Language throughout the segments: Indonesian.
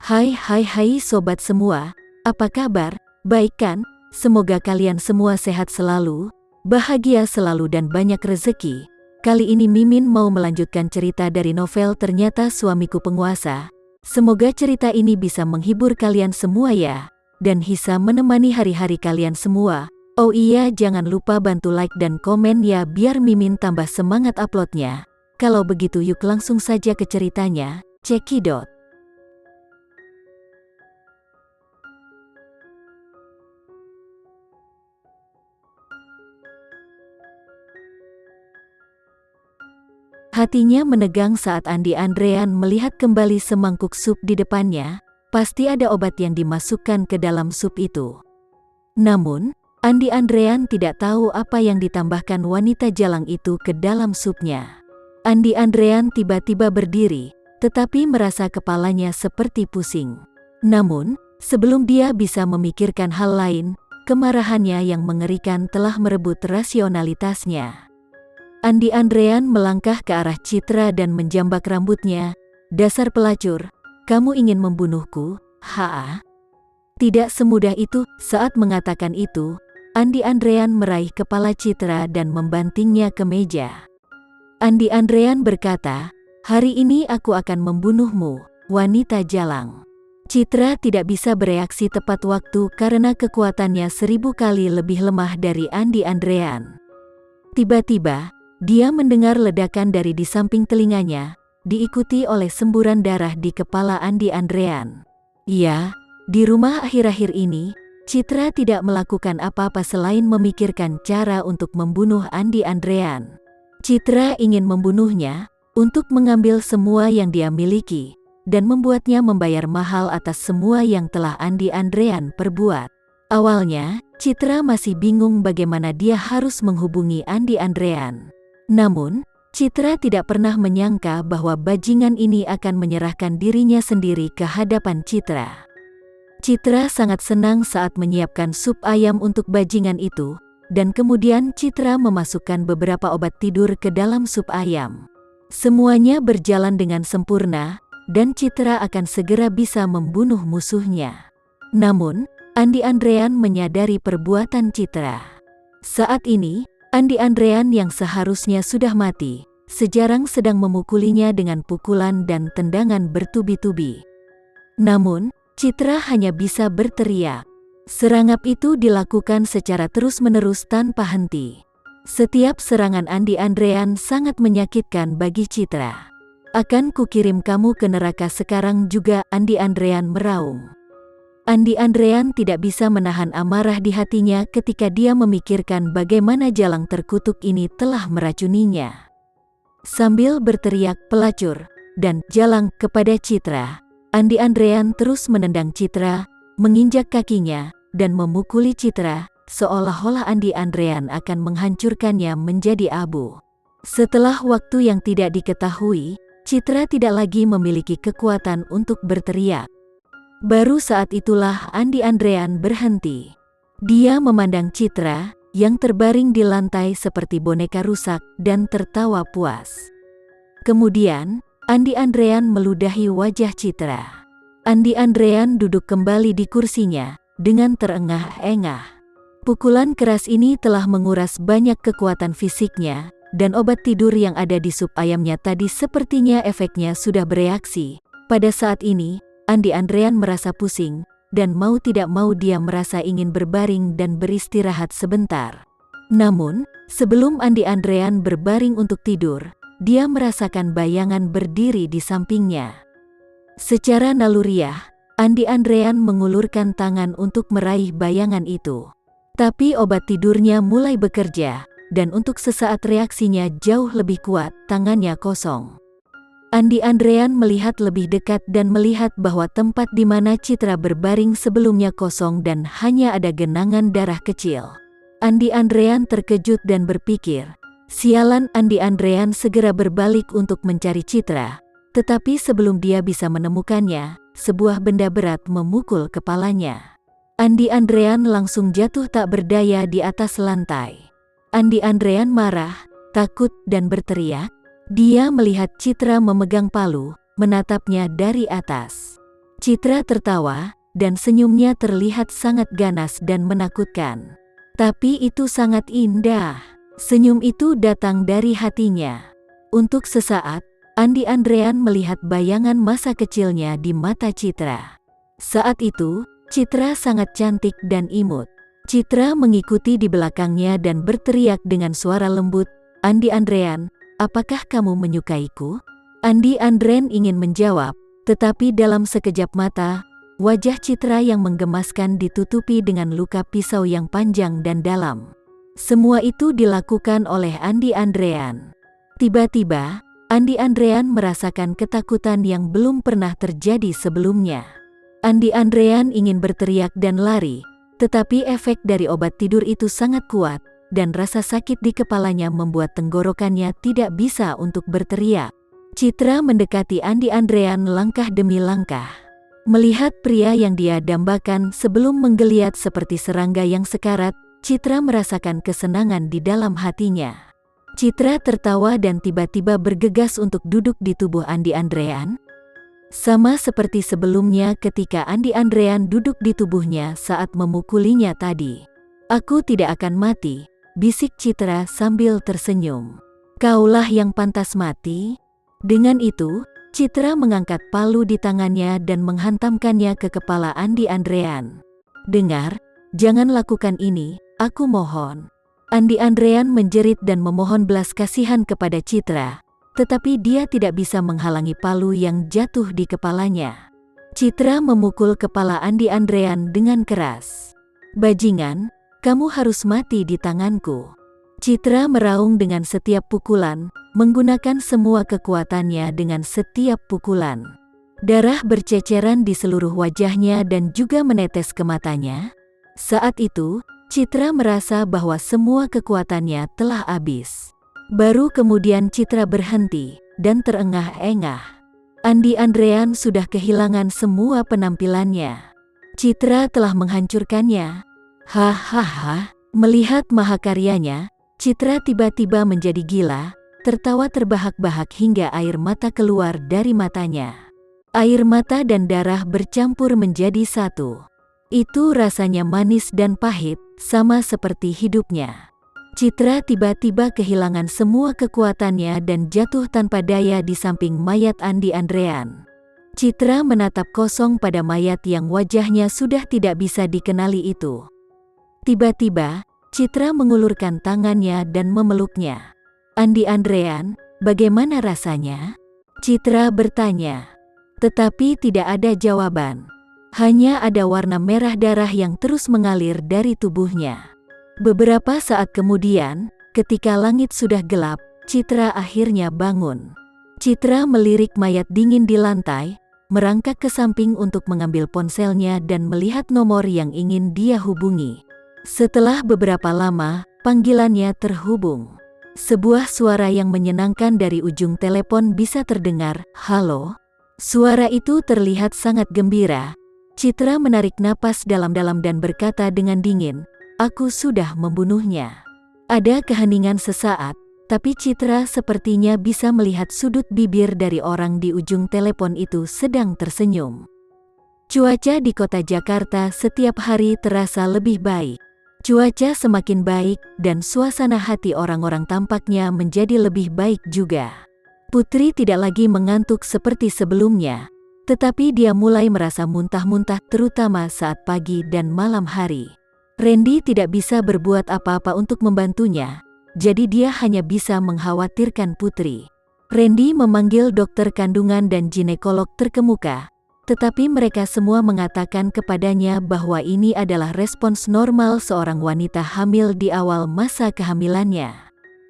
Hai sobat semua, apa kabar? Baik kan? Semoga kalian semua sehat selalu, bahagia selalu dan banyak rezeki. Kali ini Mimin mau melanjutkan cerita dari novel Ternyata Suamiku Penguasa. Semoga cerita ini bisa menghibur kalian semua ya, dan bisa menemani hari-hari kalian semua. Oh iya, jangan lupa bantu like dan komen ya biar Mimin tambah semangat uploadnya. Kalau begitu yuk langsung saja ke ceritanya, cekidot. Hatinya menegang saat Andi Andrean melihat kembali semangkuk sup di depannya. Pasti ada obat yang dimasukkan ke dalam sup itu. Namun, Andi Andrean tidak tahu apa yang ditambahkan wanita jalang itu ke dalam supnya. Andi Andrean tiba-tiba berdiri, tetapi merasa kepalanya seperti pusing. Namun, sebelum dia bisa memikirkan hal lain, kemarahannya yang mengerikan telah merebut rasionalitasnya. Andi Andrean melangkah ke arah Citra dan menjambak rambutnya. Dasar pelacur, kamu ingin membunuhku? Haa? Tidak semudah itu. Saat mengatakan itu, Andi Andrean meraih kepala Citra dan membantingnya ke meja. Andi Andrean berkata, hari ini aku akan membunuhmu, wanita jalang. Citra tidak bisa bereaksi tepat waktu karena kekuatannya 1000 kali lebih lemah dari Andi Andrean. Tiba-tiba, dia mendengar ledakan dari di samping telinganya, diikuti oleh semburan darah di kepala Andi Andrean. Ya, di rumah akhir-akhir ini, Citra tidak melakukan apa-apa selain memikirkan cara untuk membunuh Andi Andrean. Citra ingin membunuhnya, untuk mengambil semua yang dia miliki, dan membuatnya membayar mahal atas semua yang telah Andi Andrean perbuat. Awalnya, Citra masih bingung bagaimana dia harus menghubungi Andi Andrean. Namun, Citra tidak pernah menyangka bahwa bajingan ini akan menyerahkan dirinya sendiri ke hadapan Citra. Citra sangat senang saat menyiapkan sup ayam untuk bajingan itu, dan kemudian Citra memasukkan beberapa obat tidur ke dalam sup ayam. Semuanya berjalan dengan sempurna, dan Citra akan segera bisa membunuh musuhnya. Namun, Andi Andrean menyadari perbuatan Citra. Saat ini, Andi Andrean yang seharusnya sudah mati, sejarang sedang memukulinya dengan pukulan dan tendangan bertubi-tubi. Namun, Citra hanya bisa berteriak. Serangan itu dilakukan secara terus-menerus tanpa henti. Setiap serangan Andi Andrean sangat menyakitkan bagi Citra. Akan kukirim kamu ke neraka sekarang juga, Andi Andrean meraung. Andi Andrean tidak bisa menahan amarah di hatinya ketika dia memikirkan bagaimana jalang terkutuk ini telah meracuninya. Sambil berteriak pelacur dan jalang kepada Citra, Andi Andrean terus menendang Citra, menginjak kakinya, dan memukuli Citra, seolah-olah Andi Andrean akan menghancurkannya menjadi abu. Setelah waktu yang tidak diketahui, Citra tidak lagi memiliki kekuatan untuk berteriak. Baru saat itulah Andi Andrean berhenti. Dia memandang Citra, yang terbaring di lantai seperti boneka rusak, dan tertawa puas. Kemudian, Andi Andrean meludahi wajah Citra. Andi Andrean duduk kembali di kursinya, dengan terengah-engah. Pukulan keras ini telah menguras banyak kekuatan fisiknya, dan obat tidur yang ada di sup ayamnya tadi sepertinya efeknya sudah bereaksi. Pada saat ini, Andi Andrean merasa pusing, dan mau tidak mau dia merasa ingin berbaring dan beristirahat sebentar. Namun, sebelum Andi Andrean berbaring untuk tidur, dia merasakan bayangan berdiri di sampingnya. Secara naluriah, Andi Andrean mengulurkan tangan untuk meraih bayangan itu. Tapi obat tidurnya mulai bekerja, dan untuk sesaat reaksinya jauh lebih kuat, tangannya kosong. Andi Andrean melihat lebih dekat dan melihat bahwa tempat di mana Citra berbaring sebelumnya kosong dan hanya ada genangan darah kecil. Andi Andrean terkejut dan berpikir, sialan. Andi Andrean segera berbalik untuk mencari Citra, tetapi sebelum dia bisa menemukannya, sebuah benda berat memukul kepalanya. Andi Andrean langsung jatuh tak berdaya di atas lantai. Andi Andrean marah, takut dan berteriak. Dia melihat Citra memegang palu, menatapnya dari atas. Citra tertawa, dan senyumnya terlihat sangat ganas dan menakutkan. Tapi itu sangat indah. Senyum itu datang dari hatinya. Untuk sesaat, Andi Andrean melihat bayangan masa kecilnya di mata Citra. Saat itu, Citra sangat cantik dan imut. Citra mengikuti di belakangnya dan berteriak dengan suara lembut, "Andi Andrean, apakah kamu menyukaiku?" Andi Andrean ingin menjawab, tetapi dalam sekejap mata, wajah Citra yang menggemaskan ditutupi dengan luka pisau yang panjang dan dalam. Semua itu dilakukan oleh Andi Andrean. Tiba-tiba, Andi Andrean merasakan ketakutan yang belum pernah terjadi sebelumnya. Andi Andrean ingin berteriak dan lari, tetapi efek dari obat tidur itu sangat kuat, dan rasa sakit di kepalanya membuat tenggorokannya tidak bisa untuk berteriak. Citra mendekati Andi Andrean langkah demi langkah. Melihat pria yang dia dambakan sebelum menggeliat seperti serangga yang sekarat, Citra merasakan kesenangan di dalam hatinya. Citra tertawa dan tiba-tiba bergegas untuk duduk di tubuh Andi Andrean. Sama seperti sebelumnya ketika Andi Andrean duduk di tubuhnya saat memukulinya tadi. "Aku tidak akan mati," bisik Citra sambil tersenyum. "Kaulah yang pantas mati." Dengan itu, Citra mengangkat palu di tangannya dan menghantamkannya ke kepala Andi Andrean. "Dengar, jangan lakukan ini, aku mohon." Andi Andrean menjerit dan memohon belas kasihan kepada Citra. Tetapi dia tidak bisa menghalangi palu yang jatuh di kepalanya. Citra memukul kepala Andi Andrean dengan keras. "Bajingan, kamu harus mati di tanganku." Citra meraung dengan setiap pukulan, menggunakan semua kekuatannya dengan setiap pukulan. Darah berceceran di seluruh wajahnya dan juga menetes ke matanya. Saat itu, Citra merasa bahwa semua kekuatannya telah habis. Baru kemudian Citra berhenti dan terengah-engah. Andi Andrean sudah kehilangan semua penampilannya. Citra telah menghancurkannya. Hahaha, melihat mahakaryanya, Citra tiba-tiba menjadi gila, tertawa terbahak-bahak hingga air mata keluar dari matanya. Air mata dan darah bercampur menjadi satu. Itu rasanya manis dan pahit, sama seperti hidupnya. Citra tiba-tiba kehilangan semua kekuatannya dan jatuh tanpa daya di samping mayat Andi Andrean. Citra menatap kosong pada mayat yang wajahnya sudah tidak bisa dikenali itu. Tiba-tiba, Citra mengulurkan tangannya dan memeluknya. "Andi Andrean, bagaimana rasanya?" Citra bertanya. Tetapi tidak ada jawaban. Hanya ada warna merah darah yang terus mengalir dari tubuhnya. Beberapa saat kemudian, ketika langit sudah gelap, Citra akhirnya bangun. Citra melirik mayat dingin di lantai, merangkak ke samping untuk mengambil ponselnya dan melihat nomor yang ingin dia hubungi. Setelah beberapa lama, panggilannya terhubung. Sebuah suara yang menyenangkan dari ujung telepon bisa terdengar, "Halo?" Suara itu terlihat sangat gembira. Citra menarik napas dalam-dalam dan berkata dengan dingin, "Aku sudah membunuhnya." Ada keheningan sesaat, tapi Citra sepertinya bisa melihat sudut bibir dari orang di ujung telepon itu sedang tersenyum. Cuaca di kota Jakarta setiap hari terasa lebih baik. Cuaca semakin baik dan suasana hati orang-orang tampaknya menjadi lebih baik juga. Putri tidak lagi mengantuk seperti sebelumnya, tetapi dia mulai merasa muntah-muntah terutama saat pagi dan malam hari. Randy tidak bisa berbuat apa-apa untuk membantunya, jadi dia hanya bisa mengkhawatirkan Putri. Randy memanggil dokter kandungan dan ginekolog terkemuka, tetapi mereka semua mengatakan kepadanya bahwa ini adalah respons normal seorang wanita hamil di awal masa kehamilannya.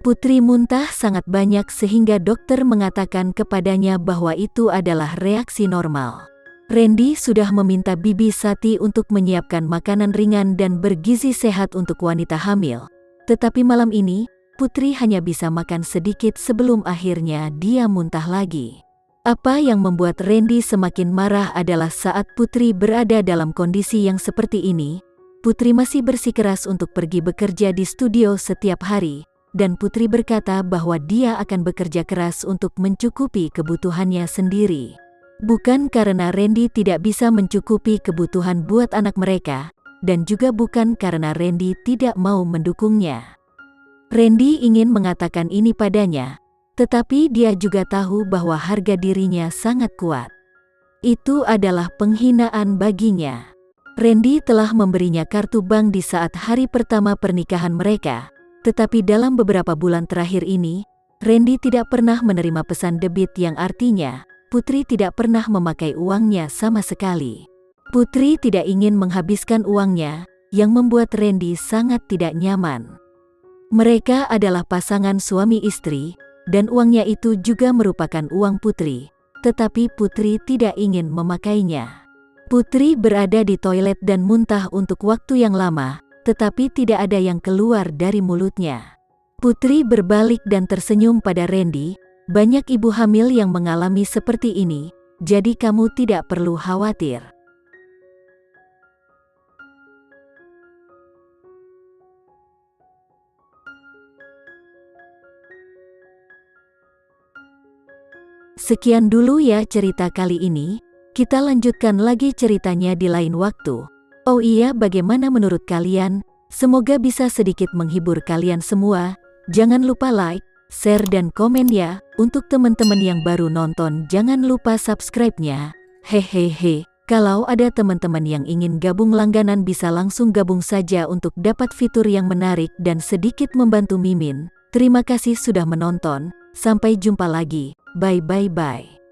Putri muntah sangat banyak sehingga dokter mengatakan kepadanya bahwa itu adalah reaksi normal. Randy sudah meminta Bibi Sati untuk menyiapkan makanan ringan dan bergizi sehat untuk wanita hamil. Tetapi malam ini, Putri hanya bisa makan sedikit sebelum akhirnya dia muntah lagi. Apa yang membuat Randy semakin marah adalah saat Putri berada dalam kondisi yang seperti ini, Putri masih bersikeras untuk pergi bekerja di studio setiap hari, dan Putri berkata bahwa dia akan bekerja keras untuk mencukupi kebutuhannya sendiri. Bukan karena Randy tidak bisa mencukupi kebutuhan buat anak mereka, dan juga bukan karena Randy tidak mau mendukungnya. Randy ingin mengatakan ini padanya, tetapi dia juga tahu bahwa harga dirinya sangat kuat. Itu adalah penghinaan baginya. Randy telah memberinya kartu bank di saat hari pertama pernikahan mereka, tetapi dalam beberapa bulan terakhir ini, Randy tidak pernah menerima pesan debit yang artinya, Putri tidak pernah memakai uangnya sama sekali. Putri tidak ingin menghabiskan uangnya, yang membuat Randy sangat tidak nyaman. Mereka adalah pasangan suami istri, dan uangnya itu juga merupakan uang Putri, tetapi Putri tidak ingin memakainya. Putri berada di toilet dan muntah untuk waktu yang lama, tetapi tidak ada yang keluar dari mulutnya. Putri berbalik dan tersenyum pada Randy. Banyak ibu hamil yang mengalami seperti ini, jadi kamu tidak perlu khawatir. Sekian dulu ya cerita kali ini, kita lanjutkan lagi ceritanya di lain waktu. Oh iya, bagaimana menurut kalian? Semoga bisa sedikit menghibur kalian semua. Jangan lupa like, share dan komen ya. Untuk teman-teman yang baru nonton jangan lupa subscribe-nya. Hehehe. Kalau ada teman-teman yang ingin gabung langganan bisa langsung gabung saja untuk dapat fitur yang menarik dan sedikit membantu Mimin. Terima kasih sudah menonton. Sampai jumpa lagi. Bye bye bye.